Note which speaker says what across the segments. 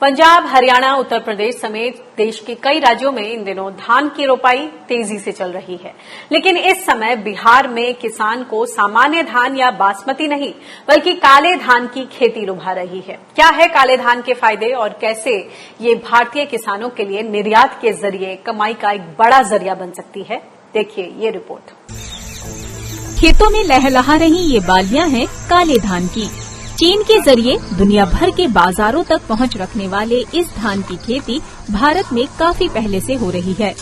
Speaker 1: पंजाब, हरियाणा, उत्तर प्रदेश समेत देश के कई राज्यों में इन दिनों धान की रोपाई तेजी से चल रही है। लेकिन इस समय बिहार में किसान को सामान्य धान या बासमती नहीं बल्कि काले धान की खेती लुभा रही है। क्या है काले धान के फायदे और कैसे ये भारतीय किसानों के लिए निर्यात के जरिए कमाई का एक बड़ा जरिया बन सकती है, देखिए ये रिपोर्ट।
Speaker 2: खेतों में लहलहा रही ये बालियां हैं काले धान की। चीन के जरिए दुनिया भर के बाजारों तक पहुंच रखने वाले इस धान की खेती भारत में काफी पहले से हो रही है।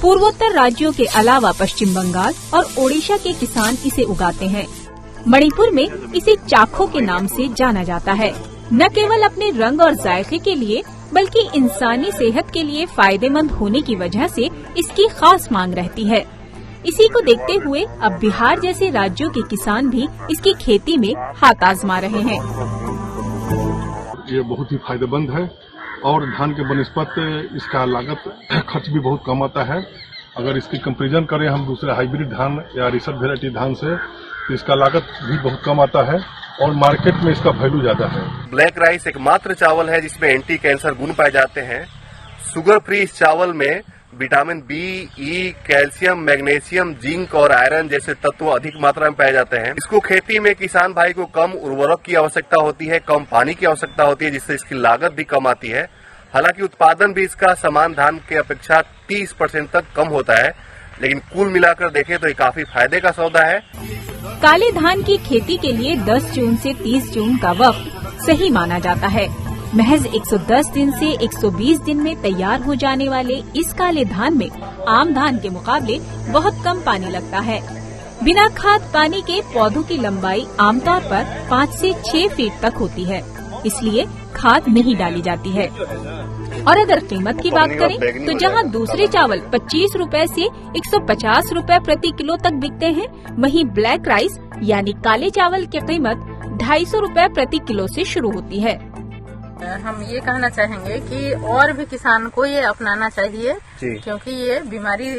Speaker 2: पूर्वोत्तर राज्यों के अलावा पश्चिम बंगाल और ओडिशा के किसान इसे उगाते हैं। मणिपुर में इसे चाखो के नाम से जाना जाता है। न केवल अपने रंग और जायके के लिए बल्कि इंसानी सेहत के लिए फायदेमंद होने की वजह से इसकी खास मांग रहती है। इसी को देखते हुए अब बिहार जैसे राज्यों के किसान भी इसकी खेती में हाथ आजमा रहे हैं।
Speaker 3: ये बहुत ही फायदेमंद है और धान के बनस्पत इसका लागत खर्च भी बहुत कम आता है। अगर इसकी कंपैरिजन करें हम दूसरे हाइब्रिड धान या रिसर्च वेराइटी धान से, तो इसका लागत भी बहुत कम आता है और मार्केट में इसका वैल्यू ज्यादा है।
Speaker 4: ब्लैक राइस एकमात्र चावल है जिसमें एंटी कैंसर गुण पाए जाते हैं। शुगर फ्री इस चावल में विटामिन बी, ई, कैल्शियम, मैग्नीशियम, जिंक और आयरन जैसे तत्व अधिक मात्रा में पाए जाते हैं। इसको खेती में किसान भाई को कम उर्वरक की आवश्यकता होती है, कम पानी की आवश्यकता होती है, जिससे इसकी लागत भी कम आती है। हालांकि उत्पादन भी इसका समान धान के अपेक्षा 30% तक कम होता है, लेकिन कुल मिलाकर देखें तो ये काफी फायदे का सौदा है।
Speaker 2: काले धान की खेती के लिए 10 जून से 30 जून का वक्त सही माना जाता है। महज 110 दिन से 120 दिन में तैयार हो जाने वाले इस काले धान में आम धान के मुकाबले बहुत कम पानी लगता है। बिना खाद पानी के पौधों की लंबाई आमतौर पर 5 से 6 फीट तक होती है, इसलिए खाद नहीं डाली जाती है। और अगर कीमत की बात करें तो जहां दूसरे चावल 25 रुपए से 150 रुपए प्रति किलो तक बिकते हैं, वहीं ब्लैक राइस यानी काले चावल की कीमत 250 रुपए प्रति किलो से शुरू होती है।
Speaker 5: हम ये कहना चाहेंगे कि और भी किसान को ये अपनाना चाहिए, क्योंकि ये बीमारी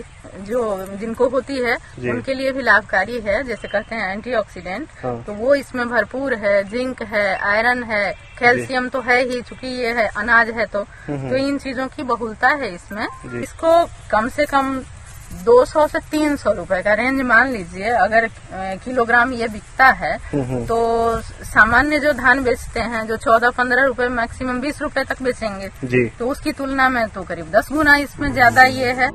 Speaker 5: जो जिनको होती है उनके लिए भी लाभकारी है। जैसे कहते हैं एंटीऑक्सीडेंट, तो वो इसमें भरपूर है। जिंक है, आयरन है, कैल्शियम तो है ही, चूंकि ये है अनाज है तो इन चीजों की बहुलता है इसमें। इसको कम से कम 200 से 300 रुपए का रेंज मान लीजिए। अगर किलोग्राम ये बिकता है तो सामान्य जो धान बेचते हैं जो 14-15 रुपए, मैक्सिमम 20 रुपए तक बेचेंगे जी, तो उसकी तुलना में तो करीब 10 गुना इसमें ज्यादा ये है।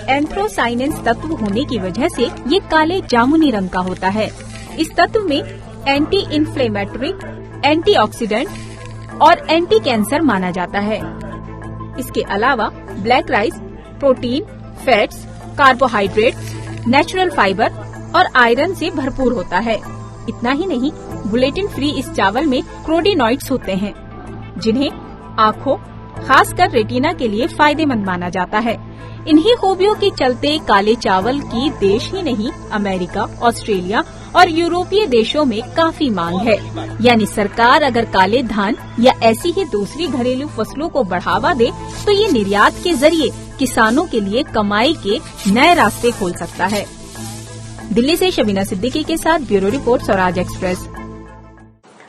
Speaker 2: एंथ्रोसाइनेंस तत्व होने की वजह से ये काले जामुनी रंग का होता है। इस तत्व में एंटी इन्फ्लेमेटरी, एंटीऑक्सीडेंट और एंटी कैंसर माना जाता है। इसके अलावा black rice protein, fats, carbohydrates, natural fibre और आयरन से भरपूर होता है। इतना ही नहीं, ग्लूटेन फ्री इस चावल में क्रोडिनॉइड्स होते हैं, जिन्हें आँखों, खासकर रेटिना के लिए फायदेमंद माना जाता है। इन्हीं खूबियों के चलते काले चावल की देश ही नहीं, अमेरिका, ऑस्ट्रेलिया और यूरोपीय देशों में काफी मांग है। यानी सरकार अगर काले धान या ऐसी ही दूसरी घरेलू फसलों को बढ़ावा दे तो ये निर्यात के जरिए किसानों के लिए कमाई के नए रास्ते खोल सकता है। दिल्ली से शबीना सिद्दीकी के साथ ब्यूरो रिपोर्ट, स्वराज एक्सप्रेस।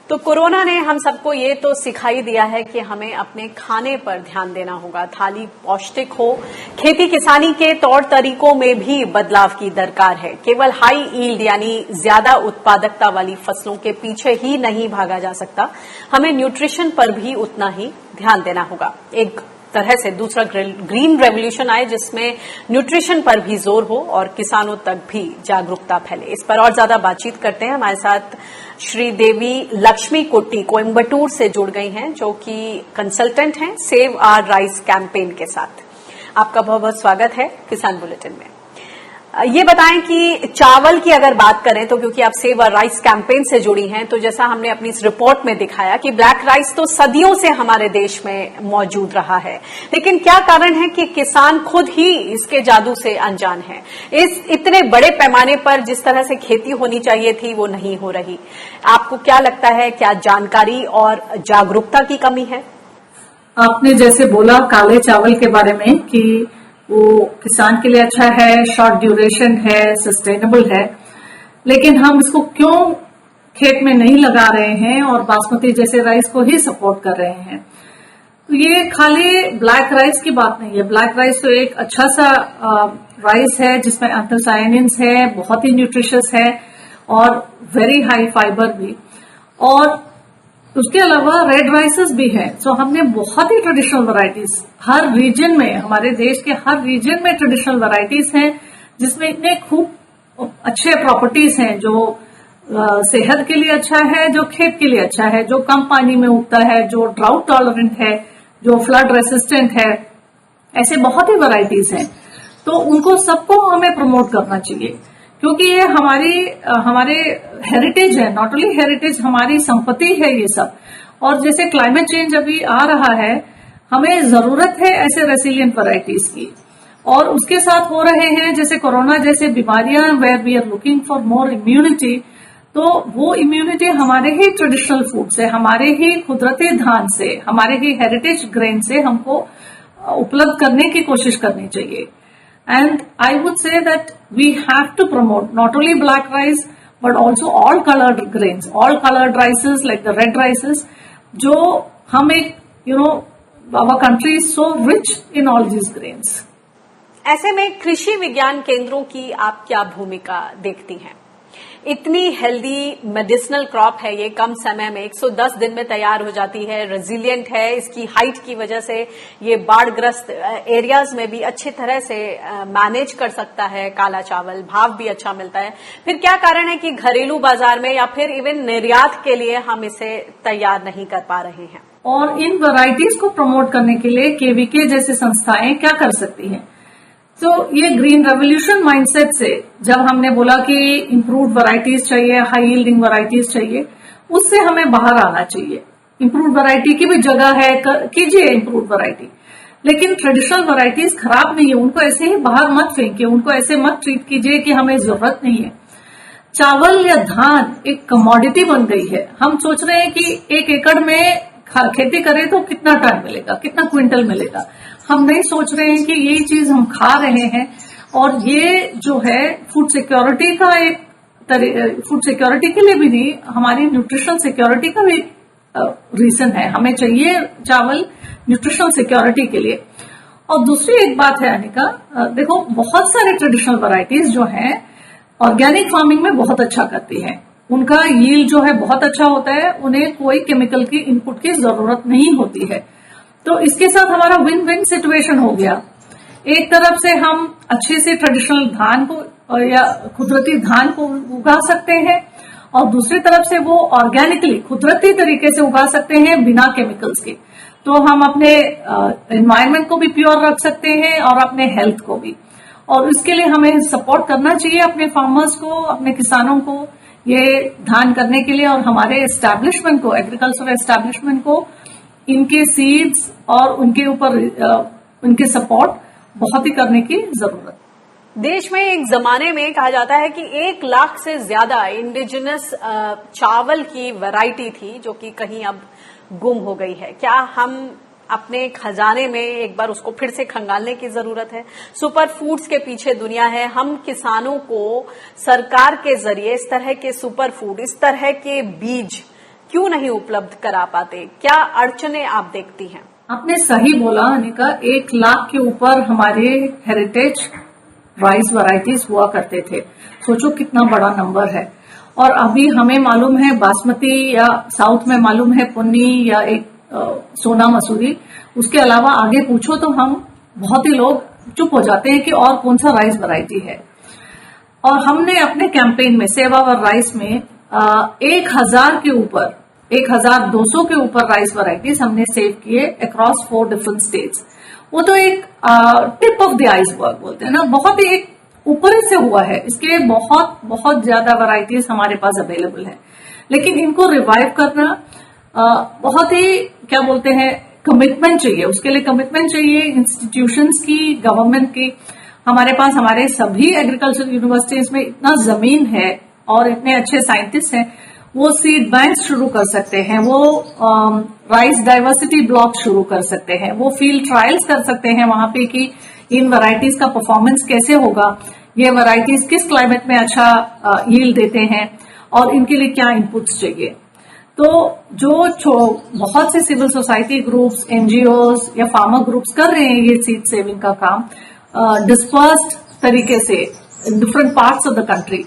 Speaker 1: तो कोरोना ने हम सबको ये तो सिखाई दिया है कि हमें अपने खाने पर ध्यान देना होगा, थाली पौष्टिक हो। खेती किसानी के तौर तरीकों में भी बदलाव की दरकार है। केवल हाई ईल्ड यानी ज्यादा उत्पादकता वाली फसलों के पीछे ही नहीं भागा जा सकता, हमें न्यूट्रिशन पर भी उतना ही ध्यान देना होगा। एक तरह से दूसरा ग्रीन रेवोल्यूशन आए जिसमें न्यूट्रिशन पर भी जोर हो और किसानों तक भी जागरूकता फैले। इस पर और ज्यादा बातचीत करते हैं। हमारे साथ श्री देवी लक्ष्मी कोट्टी कोयम्बटूर से जुड़ गई हैं, जो कि कंसल्टेंट हैं सेव आवर राइस कैंपेन के साथ। आपका बहुत बहुत स्वागत है किसान बुलेटिन में। ये बताएं कि चावल की अगर बात करें तो क्योंकि आप सेव आवर राइस कैंपेन से जुड़ी हैं, तो जैसा हमने अपनी इस रिपोर्ट में दिखाया कि ब्लैक राइस तो सदियों से हमारे देश में मौजूद रहा है, लेकिन क्या कारण है कि किसान खुद ही इसके जादू से अनजान है। इस इतने बड़े पैमाने पर जिस तरह से खेती होनी चाहिए थी वो नहीं हो रही। आपको क्या लगता है, क्या जानकारी और जागरूकता की कमी है?
Speaker 6: आपने जैसे बोला काले चावल के बारे में कि वो किसान के लिए अच्छा है, शॉर्ट ड्यूरेशन है, सस्टेनेबल है, लेकिन हम इसको क्यों खेत में नहीं लगा रहे हैं और बासमती जैसे राइस को ही सपोर्ट कर रहे हैं। तो ये खाली ब्लैक राइस की बात नहीं है। ब्लैक राइस तो एक अच्छा सा राइस है जिसमें एंथोसायनिन्स है, बहुत ही न्यूट्रिशियस है और वेरी हाई फाइबर भी। और उसके अलावा रेड राइसेस भी है। सो हमने बहुत ही ट्रेडिशनल वैरायटीज हर रीजन में, हमारे देश के हर रीजन में ट्रेडिशनल वैरायटीज हैं जिसमें इतने खूब अच्छे प्रॉपर्टीज हैं, जो सेहत के लिए अच्छा है, जो खेत के लिए अच्छा है, जो कम पानी में उगता है, जो ड्राउट टॉलरेंट है, जो फ्लड रेसिस्टेंट है। ऐसे बहुत ही वैरायटीज हैं। तो उनको सबको हमें प्रमोट करना चाहिए क्योंकि ये हमारे हेरिटेज है। नॉट ओनली हेरिटेज, हमारी संपत्ति है ये सब। और जैसे क्लाइमेट चेंज अभी आ रहा है, हमें जरूरत है ऐसे रेसिलिएंट वैरायटीज की। और उसके साथ हो रहे हैं जैसे कोरोना जैसे बीमारियां, where we are looking for more immunity. तो वो इम्यूनिटी हमारे ही ट्रेडिशनल फूड से, हमारे ही कुदरती धान से, हमारे ही हेरिटेज ग्रेन से हमको उपलब्ध करने की कोशिश करनी चाहिए। And I would say that we have to promote not only black rice but also all coloured grains, all coloured rices like the red rices, जो हम एक our country is so rich in all these grains.
Speaker 1: ऐसे में कृषि विज्ञान केंद्रों की आप क्या भूमिका देखती हैं? इतनी हेल्दी मेडिसिनल क्रॉप है ये, कम समय में 110 दिन में तैयार हो जाती है, रेजिलिएंट है, इसकी हाइट की वजह से ये बाढ़ग्रस्त एरियाज में भी अच्छी तरह से मैनेज कर सकता है काला चावल, भाव भी अच्छा मिलता है। फिर क्या कारण है कि घरेलू बाजार में या फिर इवन निर्यात के लिए हम इसे तैयार नहीं कर पा रहे हैं?
Speaker 6: और इन वैरायटीज को प्रमोट करने के लिए केवीके जैसी संस्थाएं क्या कर सकती हैं? तो ये ग्रीन रेवोल्यूशन माइंडसेट से जब हमने बोला कि इम्प्रूव्ड वैरायटीज चाहिए, हाई यील्डिंग वैरायटीज चाहिए, उससे हमें बाहर आना चाहिए। इम्प्रूव्ड वैरायटी की भी जगह है, कीजिए इम्प्रूव्ड वैरायटी, लेकिन ट्रेडिशनल वैरायटीज खराब नहीं है, उनको ऐसे ही बाहर मत फेंकिए, उनको ऐसे मत ट्रीट कीजिए कि हमें जरूरत नहीं है। चावल या धान एक कमोडिटी बन गई है। हम सोच रहे हैं कि 1 एकड़ में खेती करें तो कितना टन मिलेगा, कितना क्विंटल मिलेगा। हम नहीं सोच रहे हैं कि यही चीज हम खा रहे हैं। और ये जो है फूड सिक्योरिटी का एक फूड सिक्योरिटी के लिए भी नहीं, हमारी न्यूट्रिशनल सिक्योरिटी का भी रीजन है। हमें चाहिए चावल न्यूट्रिशनल सिक्योरिटी के लिए। और दूसरी एक बात है अनिका, देखो बहुत सारे ट्रेडिशनल वैरायटीज जो हैं ऑर्गेनिक फार्मिंग में बहुत अच्छा करती हैं, उनका यील्ड जो है बहुत अच्छा होता है, उन्हें कोई केमिकल की इनपुट की जरूरत नहीं होती है। तो इसके साथ हमारा विन विन सिचुएशन हो गया। एक तरफ से हम अच्छे से ट्रेडिशनल धान को या कुदरती धान को उगा सकते हैं और दूसरी तरफ से वो ऑर्गेनिकली कुदरती तरीके से उगा सकते हैं बिना केमिकल्स के। तो हम अपने एनवायरनमेंट को भी प्योर रख सकते हैं और अपने हेल्थ को भी। और इसके लिए हमें सपोर्ट करना चाहिए अपने फार्मर्स को, अपने किसानों को ये धान करने के लिए। और हमारे एस्टैब्लिशमेंट को, एग्रीकल्चर एस्टैब्लिशमेंट को इनके सीड्स और उनके ऊपर उनके सपोर्ट बहुत ही करने की जरूरत।
Speaker 1: देश में एक जमाने में कहा जाता है कि 1 लाख से ज्यादा इंडिजिनस चावल की वैरायटी थी जो कि कहीं अब गुम हो गई है। क्या हम अपने खजाने में एक बार उसको फिर से खंगालने की जरूरत है? सुपर फूड्स के पीछे दुनिया है। हम किसानों को सरकार के जरिए इस तरह के सुपर फूड, इस तरह के बीज क्यों नहीं उपलब्ध करा पाते? क्या अड़चने आप देखती हैं?
Speaker 6: आपने सही बोला अनिका, 1 लाख के ऊपर हमारे हेरिटेज राइस वैरायटीज हुआ करते थे। सोचो कितना बड़ा नंबर है। और अभी हमें मालूम है बासमती, या साउथ में मालूम है पुन्नी या एक सोना मसूरी। उसके अलावा आगे पूछो तो हम बहुत ही लोग चुप हो जाते हैं कि और कौन सा राइस वैरायटी है। और हमने अपने कैंपेन में सेव आवर राइस में 1000 के ऊपर, 1200 के ऊपर राइस वैरायटीज हमने सेव किए अक्रॉस 4 डिफरेंट स्टेट्स। वो तो एक टिप ऑफ द आइसबर्ग बोलते हैं ना, बहुत ही एक ऊपर से हुआ है। इसके बहुत बहुत ज्यादा वैरायटीज हमारे पास अवेलेबल है, लेकिन इनको रिवाइव करना बहुत ही क्या बोलते हैं कमिटमेंट चाहिए। उसके लिए कमिटमेंट चाहिए इंस्टीट्यूशंस की, गवर्नमेंट की। हमारे पास हमारे सभी एग्रीकल्चर यूनिवर्सिटीज में इतना जमीन है और इतने अच्छे साइंटिस्ट हैं, वो सीड बैंक शुरू कर सकते हैं, वो राइस डाइवर्सिटी ब्लॉक शुरू कर सकते हैं, वो फील्ड ट्रायल्स कर सकते हैं वहां पे कि इन वैरायटीज का परफॉर्मेंस कैसे होगा, ये वैरायटीज किस क्लाइमेट में अच्छा यील्ड देते हैं। और इनके लिए क्या इनपुट्स चाहिए। तो जो बहुत से सिविल सोसाइटी ग्रुप्स, एनजीओज या फार्मर ग्रुप्स कर रहे हैं ये सीड सेविंग का काम डिस्पर्स्ड तरीके से in different parts of the country,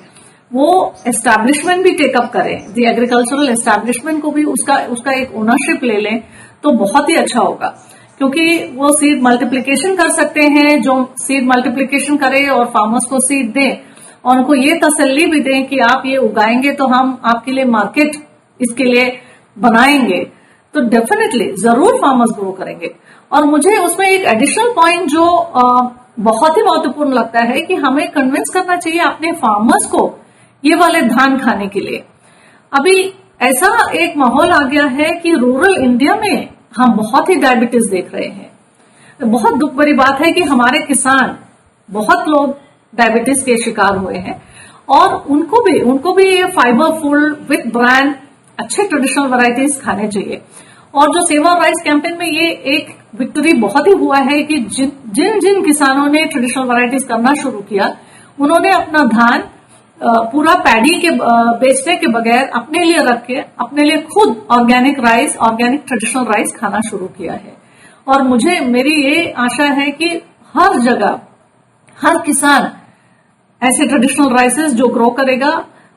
Speaker 6: वो एस्टैब्लिशमेंट भी टेकअप करें, द एग्रीकल्चरल एस्टैब्लिशमेंट को भी उसका एक ओनरशिप ले लें तो बहुत ही अच्छा होगा, क्योंकि वो सीड मल्टीप्लिकेशन कर सकते हैं। जो सीड मल्टीप्लिकेशन करे और फार्मर्स को सीड दें और उनको ये तसल्ली भी दें कि आप ये उगाएंगे तो हम आपके लिए मार्केट इसके लिए बनाएंगे, तो डेफिनेटली जरूर फार्मर्स ग्रो करेंगे। और मुझे उसमें एक एडिशनल पॉइंट जो बहुत ही महत्वपूर्ण लगता है कि हमें कन्विंस करना चाहिए अपने फार्मर्स को ये वाले धान खाने के लिए। अभी ऐसा एक माहौल आ गया है कि रूरल इंडिया में हम बहुत ही डायबिटीज देख रहे हैं। बहुत दुख भरी बात है कि हमारे किसान, बहुत लोग डायबिटीज के शिकार हुए हैं और उनको भी ये फाइबरफुल विथ ब्रांड अच्छे ट्रेडिशनल वैरायटीज खाने चाहिए। और जो सेवा राइस कैंपेन में ये एक विक्ट्री बहुत ही हुआ है कि जिन जिन किसानों ने ट्रेडिशनल वैरायटीज करना शुरू किया, उन्होंने अपना धान पूरा पैडी के बेचने के बगैर अपने लिए रख के अपने लिए खुद ऑर्गेनिक ट्रेडिशनल राइस खाना शुरू किया है। और मेरी ये आशा है कि हर जगह हर किसान ऐसे ट्रेडिशनल राइसेस जो ग्रो करेगा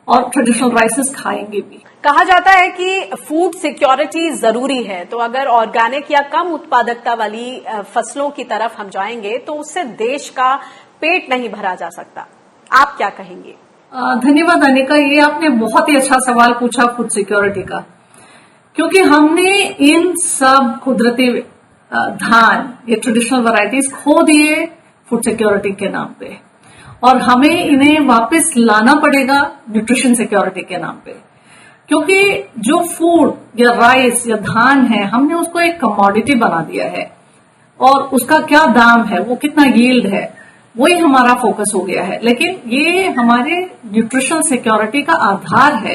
Speaker 6: और ट्रेडिशनल राइसेस खाएंगे भी।
Speaker 1: कहा जाता है कि फूड सिक्योरिटी जरूरी है, तो अगर ऑर्गेनिक या कम उत्पादकता वाली फसलों की तरफ हम जाएंगे तो उससे देश का पेट नहीं भरा जा सकता। आप क्या कहेंगे?
Speaker 6: धन्यवाद अनिका, ये आपने बहुत ही अच्छा सवाल पूछा फूड सिक्योरिटी का, क्योंकि हमने इन सब कुदरती धान ये ट्रेडिशनल वैरायटीज खो दिए फूड सिक्योरिटी के नाम पे, और हमें इन्हें वापस लाना पड़ेगा न्यूट्रिशन सिक्योरिटी के नाम पे। क्योंकि जो फूड या राइस या धान है, हमने उसको एक कमोडिटी बना दिया है और उसका क्या दाम है, वो कितना यील्ड है, वही हमारा फोकस हो गया है। लेकिन ये हमारे न्यूट्रिशन सिक्योरिटी का आधार है।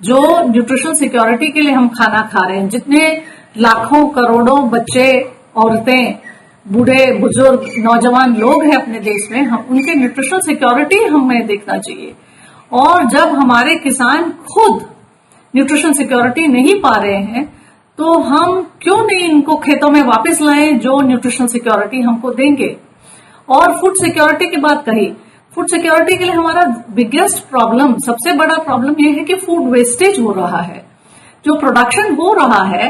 Speaker 6: जो न्यूट्रिशन सिक्योरिटी के लिए हम खाना खा रहे हैं, जितने लाखों करोड़ों बच्चे, औरतें, बूढ़े बुजुर्ग, नौजवान लोग हैं अपने देश में, हम उनके न्यूट्रिशनल सिक्योरिटी हमें देखना चाहिए। और जब हमारे किसान खुद न्यूट्रिशन सिक्योरिटी नहीं पा रहे हैं, तो हम क्यों नहीं इनको खेतों में वापस लाएं जो न्यूट्रिशनल सिक्योरिटी हमको देंगे। और फूड सिक्योरिटी की बात कही, फूड सिक्योरिटी के लिए हमारा बिगेस्ट प्रॉब्लम, सबसे बड़ा प्रॉब्लम यह है कि फूड वेस्टेज हो रहा है। जो प्रोडक्शन हो रहा है,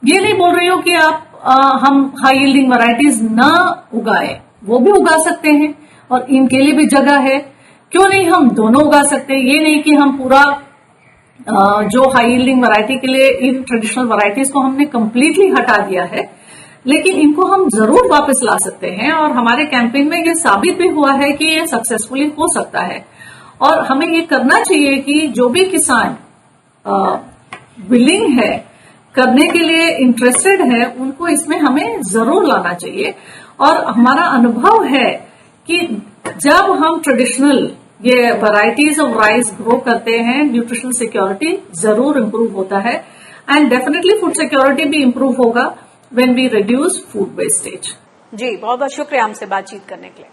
Speaker 6: ये नहीं बोल रही हूं कि हम हाई यील्डिंग वैरायटीज ना उगाए, वो भी उगा सकते हैं और इनके लिए भी जगह है। क्यों नहीं हम दोनों उगा सकते हैं। ये नहीं कि हम पूरा जो हाई यील्डिंग वैरायटी के लिए इन ट्रेडिशनल वैरायटीज को हमने कंप्लीटली हटा दिया है, लेकिन इनको हम जरूर वापस ला सकते हैं। और हमारे कैंपेन में ये साबित भी हुआ है कि ये सक्सेसफुली हो सकता है। और हमें ये करना चाहिए कि जो भी किसान विलिंग है, करने के लिए इंटरेस्टेड है, उनको इसमें हमें जरूर लाना चाहिए। और हमारा अनुभव है कि जब हम ट्रेडिशनल ये वैरायटीज ऑफ राइस ग्रो करते हैं, न्यूट्रिशनल सिक्योरिटी जरूर इंप्रूव होता है। एंड डेफिनेटली फूड सिक्योरिटी भी इंप्रूव होगा when we reduce food wastage.
Speaker 1: जी, बहुत बहुत शुक्रिया हमसे बातचीत करने के लिए।